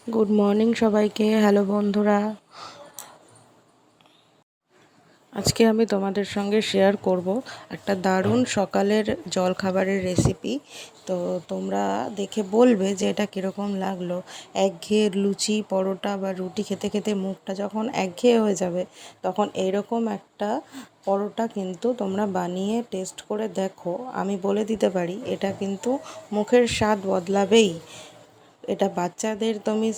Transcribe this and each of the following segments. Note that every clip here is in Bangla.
গুড মর্নিং সবাইকে। হ্যালো বন্ধুরা, আজকে আমি তোমাদের সঙ্গে শেয়ার করব একটা দারুণ সকালের জলখাবারের রেসিপি। তো তোমরা দেখে বলবে যে এটা কীরকম লাগলো। একঘেয়ে লুচি পরোটা বা রুটি খেতে খেতে মুখটা যখন একঘেয়ে হয়ে যাবে, তখন এইরকম একটা পরোটা কিন্তু তোমরা বানিয়ে টেস্ট করে দেখো। আমি বলে দিতে পারি এটা কিন্তু মুখের স্বাদ বদলাবেই। এটা বাচ্চাদের তুমি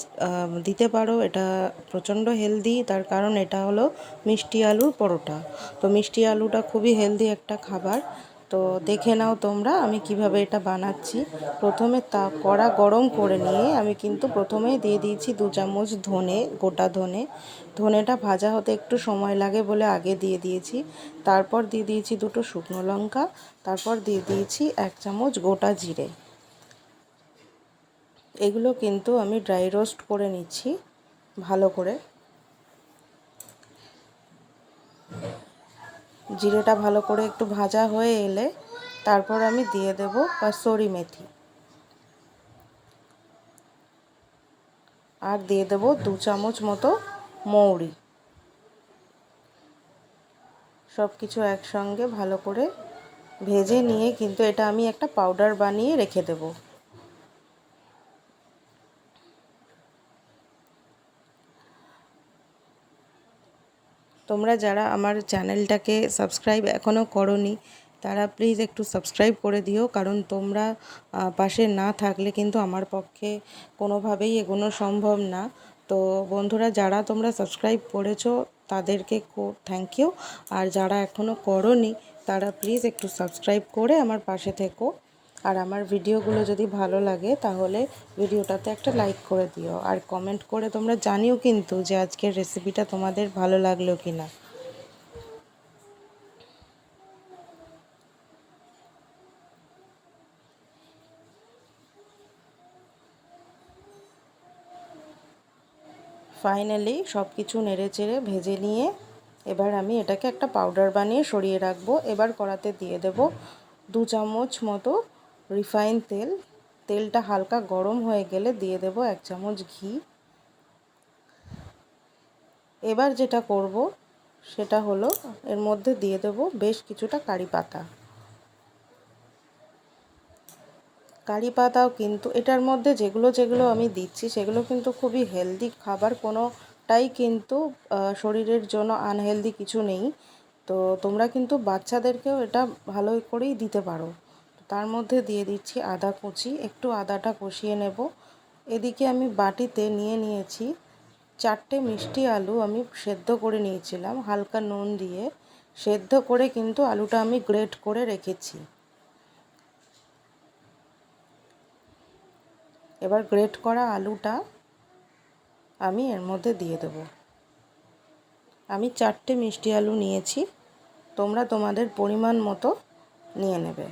দিতে পারো, এটা প্রচণ্ড হেলদি। তার কারণ এটা হলো মিষ্টি আলুর পরোটা। তো মিষ্টি আলুটা খুবই হেলদি একটা খাবার। তো দেখে নাও তোমরা আমি কিভাবে এটা বানাচ্ছি। প্রথমে কড়া গরম করে নিয়ে আমি কিন্তু প্রথমেই দিয়ে দিয়েছি 2 চামচ ধনে, গোটা ধনে। ধনেটা ভাজা হতে একটু সময় লাগে বলে আগে দিয়ে দিয়েছি। তারপর দিয়ে দিয়েছি 2টো শুকনো লঙ্কা। তারপর দিয়ে দিয়েছি 1 চামচ গোটা জিরে। এগুলো কিন্তু আমি ড্রাই রোস্ট করে নিচ্ছি ভালো করে। জিরেটা ভালো করে একটু ভাজা হয়ে এলে তারপর আমি দিয়ে দেব কসুরি মেথি, আর দিয়ে দেব 2 চামচ মতো মৌরি। সব কিছু একসঙ্গে ভালো করে ভেজে নিয়ে কিন্তু এটা আমি একটা পাউডার বানিয়ে রেখে দেব। তোমরা যারা আমার চ্যানেলটাকে সাবস্ক্রাইব এখনও করোনি, তারা প্লিজ একটু সাবস্ক্রাইব করে দিও। কারণ তোমরা পাশে না থাকলে কিন্তু আমার পক্ষে কোনোভাবেই এগোনো সম্ভব না। তো বন্ধুরা, যারা তোমরা সাবস্ক্রাইব করেছো তাদেরকে থ্যাংক ইউ। আর যারা এখনও করোনি তারা প্লিজ একটু সাবস্ক্রাইব করে আমার পাশে থেকো। আর আমার ভিডিওগুলো যদি ভালো লাগে তাহলে ভিডিওটাতে একটা লাইক করে দিও, আর কমেন্ট করে তোমরা জানিও কিন্তু যে আজকের রেসিপিটা তোমাদের ভালো লাগলো কি না। ফাইনালি সব কিছু নেড়েচেড়ে ভেজে নিয়ে এবার আমি এটাকে একটা পাউডার বানিয়ে সরিয়ে রাখবো। এবার কড়াতে দিয়ে দেব 2 চামচ মতো রিফাইন তেল। তেলটা হালকা গরম হয়ে গেলে দিয়ে দেব 1 চামচ ঘি। এবার যেটা করব সেটা হলো এর মধ্যে দিয়ে দেব বেশ কিছুটা কারি পাতা। কারি পাতাও কিন্তু এটার মধ্যে যেগুলো যেগুলো আমি দিচ্ছি সেগুলো কিন্তু খুবই হেলদি খাবার, কোনোটাই কিন্তু শরীরের জন্য আনহেলদি কিছু নেই। তো তোমরা কিন্তু বাচ্চাদেরকেও এটা ভালো করেই দিতে পারো। তার মধ্যে দিয়ে দিচ্ছি আদা কুচি, একটু আদাটা কষিয়ে নেব। এদিকে আমি বাটিতে নিয়ে নিয়েছি 4টে মিষ্টি আলু। আমি সেদ্ধ করে নিয়েছিলাম হালকা নুন দিয়ে। সেদ্ধ করে কিন্তু আলুটা আমি গ্রেট করে রেখেছি। এবার গ্রেট করা আলুটা আমি এর মধ্যে দিয়ে দেব। আমি 4টে মিষ্টি আলু নিয়েছি, তোমরা তোমাদের পরিমাণ মতো নিয়ে নেবে।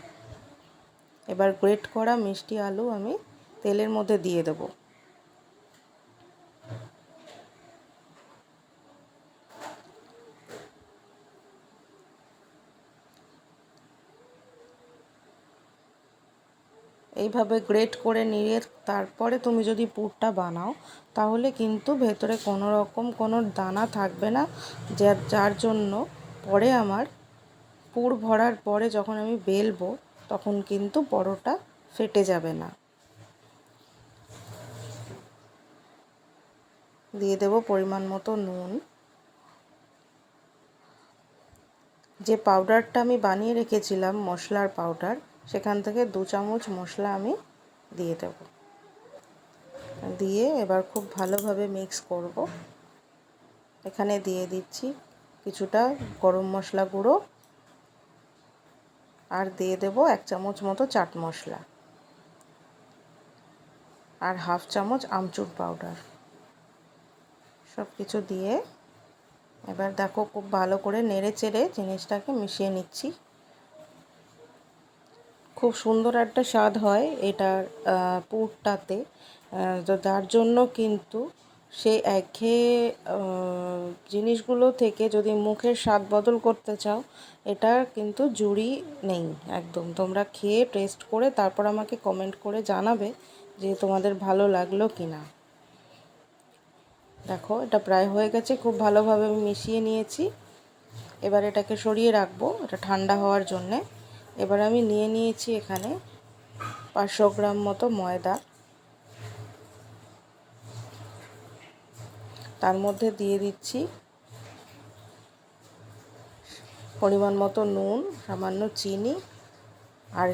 এবার গ্রেট করা মিষ্টি আলু আমি তেলের মধ্যে দিয়ে দেব। এইভাবে গ্রেট করে নিয়ে তারপরে তুমি যদি পুরটা বানাও তাহলে কিন্তু ভেতরে কোনো রকম কোনো দানা থাকবে না, যার জন্য পরে আমার পুর ভরার পরে যখন আমি বেলবো তখন কিন্তু পরোটা ফেটে যাবে না। দিয়ে দেব পরিমাণ মতো নুন। যে পাউডারটা আমি বানিয়ে রেখেছিলাম মশলার পাউডার, সেখান থেকে 2 চামচ মশলা আমি দিয়ে দেব। দিয়ে এবার খুব ভালোভাবে মিক্স করব। এখানে দিয়ে দিচ্ছি কিছুটা গরম মশলা গুঁড়ো, আর দিয়ে দেব 1 চামচ মতো চাট মশলা, আর হাফ চামচ আমচুর পাউডার। সব কিছু দিয়ে এবার দেখো খুব ভালো করে নেড়ে চেড়ে জিনিসটাকে মিশিয়ে নিচ্ছি। খুব সুন্দর একটা স্বাদ হয় এটার পুরটাতে। তো তার জন্য কিন্তু সেই একঘেয়ে জিনিসগুলো থেকে যদি মুখের স্বাদ বদল করতে চাও, এটার কিন্তু জুড়ি নেই একদম। তোমরা খেয়ে টেস্ট করে তারপর আমাকে কমেন্ট করে জানাবে যে তোমাদের ভালো লাগলো কি না। দেখো এটা প্রায় হয়ে গেছে, খুব ভালোভাবে আমি মিশিয়ে নিয়েছি। এবার এটাকে সরিয়ে রাখবো, এটা ঠান্ডা হওয়ার জন্যে। এবার আমি নিয়ে নিয়েছি এখানে 500 গ্রাম মতো ময়দা। তার মধ্যে দিয়ে দিচ্ছি পরিমাণ মতো নুন, সামান্য চিনি, আর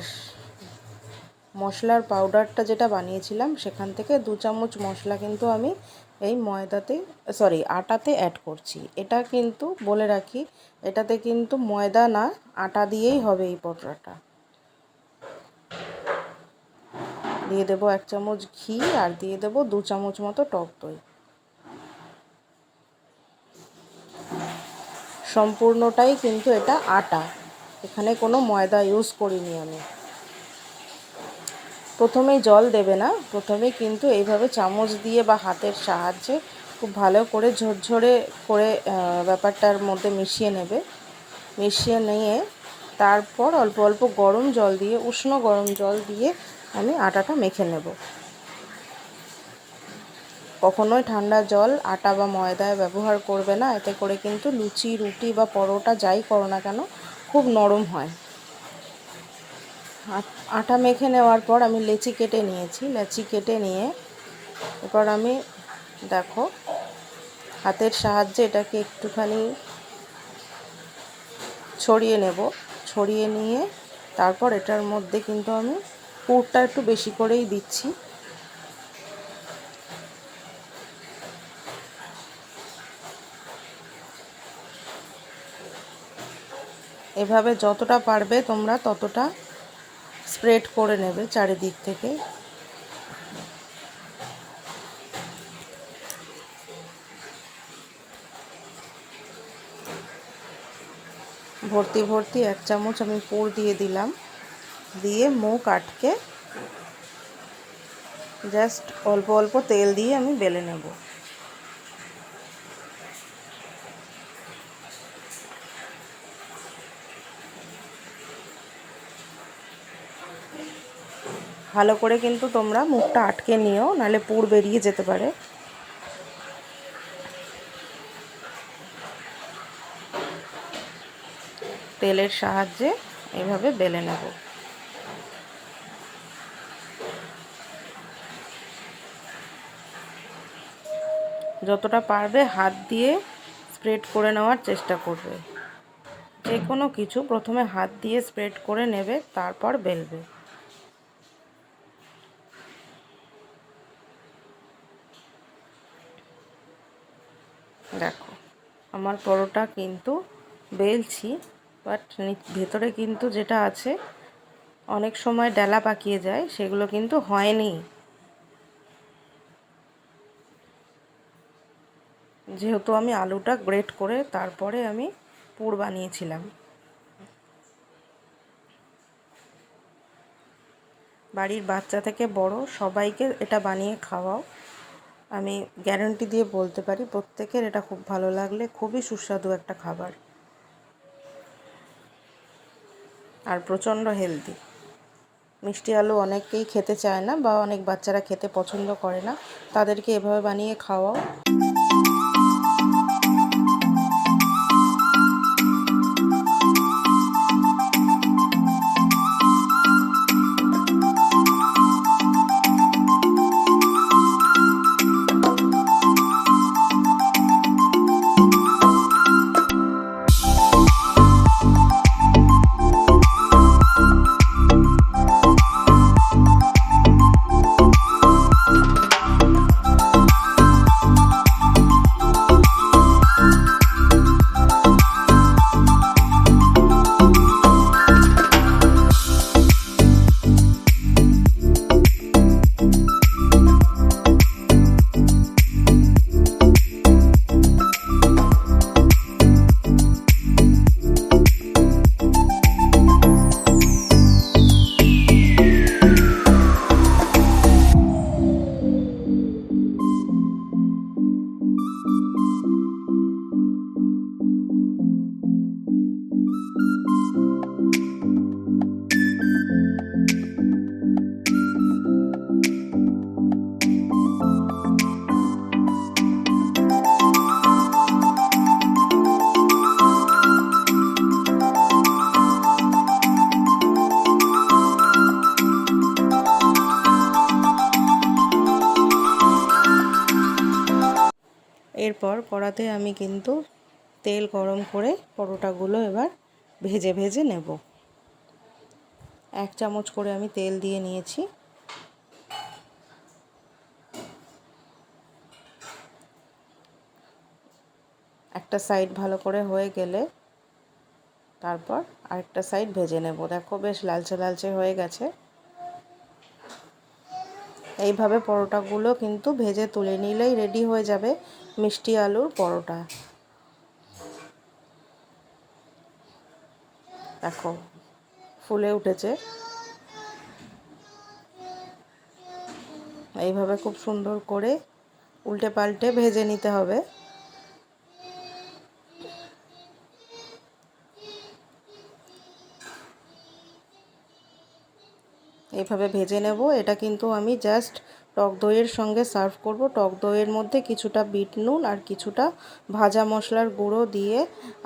মশলার পাউডারটা যেটা বানিয়েছিলাম সেখান থেকে 2 চামচ মশলা কিন্তু আমি এই আটাতে অ্যাড করছি। এটা কিন্তু বলে রাখি, এটাতে কিন্তু ময়দা না, আটা দিয়েই হবে এই পরোটাটা। দিয়ে দেবো 1 চামচ ঘি, আর দিয়ে দেবো 2 চামচ মতো টক দই। সম্পূর্ণটাই কিন্তু এটা আটা, এখানে কোনো ময়দা ইউজ করিনি আমি। প্রথমেই জল দেবে না, প্রথমেই কিন্তু এইভাবে চামচ দিয়ে বা হাতের সাহায্যে খুব ভালো করে ঝরঝরে করে ব্যাপারটার মধ্যে মিশিয়ে নেবে। মিশিয়ে নিয়ে তারপর অল্প অল্প গরম জল দিয়ে, উষ্ণ গরম জল দিয়ে আমি আটাটা মেখে নেব। কখনোই ঠান্ডা জল আটা বা ময়দায় ব্যবহার করবে না, এতে করে কিন্তু লুচি, রুটি বা পরোটা যাই করো না কেন খুব নরম হয়। আটা মেখে নেওয়ার পর আমি লেচি কেটে নিয়েছি। লেচি কেটে নিয়ে এবার আমি দেখো হাতের সাহায্যে এটাকে একটুখানি ছড়িয়ে নেব। ছড়িয়ে নিয়ে তারপর এটার মধ্যে কিন্তু আমি পুরটা একটু বেশি করেই দিচ্ছি। এভাবে যতটা পারবে তোমরা ততটা স্প্রেড করে নেবে চারিদিক থেকে। ভর্তি ভর্তি 1 চামচ আমি পুর দিয়ে দিলাম, দিয়ে মুখ আটকে জাস্ট অল্প অল্প তেল দিয়ে আমি বেলে নেব। ভালো করে কিন্তু তোমরা মুখটা আটকে নিও, নাহলে পুর বেরিয়ে যেতে পারে। তেলের সাহায্যে এভাবে বেলে নেব। যতটা পারবে হাত দিয়ে স্প্রেড করে নেওয়ার চেষ্টা করবে। যে কোনো কিছু প্রথমে হাত দিয়ে স্প্রেড করে নেবে, তারপর বেলবে। দেখো আমার পরোটা কিন্তু বেলছি, বাট ভেতরে কিন্তু যেটা আছে অনেক সময় ডেলা পাকিয়ে যায়, সেগুলো কিন্তু হয়নি, যেহেতু আমি আলুটা গ্রেট করে তারপরে আমি পুর বানিয়েছিলাম। বাড়ির বাচ্চা থেকে বড় সবাইকে এটা বানিয়ে খাওয়াও। আমি গ্যারান্টি দিয়ে বলতে পারি প্রত্যেকের এটা খুব ভালো লাগলে, খুবই সুস্বাদু একটা খাবার, আর প্রচণ্ড হেলদি। মিষ্টি আলু অনেকেই খেতে চায় না, বা অনেক বাচ্চারা খেতে পছন্দ করে না, তাদেরকে এভাবে বানিয়ে খাওয়াও। এরপর কড়াতে আমি কিন্তু তেল গরম করে পরোটাগুলো এবার ভেজে ভেজে নেব। 1 চামচ করে আমি তেল দিয়ে নিয়েছি। একটা সাইড ভালো করে হয়ে গেলে তারপর আরেকটা সাইড ভেজে নেব। দেখো বেশ লালচে লালচে হয়ে গেছে। এইভাবে পরোটাগুলো কিন্তু ভেজে তুলে নিলেই রেডি হয়ে যাবে মিষ্টি আলুর পরোটা। দেখো ফুলে উঠেছে। এইভাবে খুব সুন্দর করে উল্টে পাল্টে ভেজে নিতে হবে। এইভাবে ভেজে নেব। এটা কিন্তু আমি জাস্ট টক দইয়ের সঙ্গে সার্ভ করব। টক দইয়ের মধ্যে কিছুটা বিট নুন আর কিছুটা ভাজা মশলার গুঁড়ো দিয়ে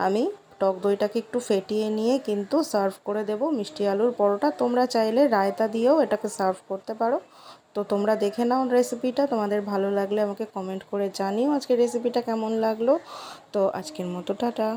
আমি টক দইটাকে একটু ফেটিয়ে নিয়ে কিন্তু সার্ভ করে দেব মিষ্টি আলুর পরোটা। তোমরা চাইলে রায়তা দিয়েও এটাকে সার্ভ করতে পারো। তো তোমরা দেখে নাও রেসিপিটা। তোমাদের ভালো লাগলে আমাকে কমেন্ট করে জানিও আজকের রেসিপিটা কেমন লাগলো। তো আজকের মতো টাটা।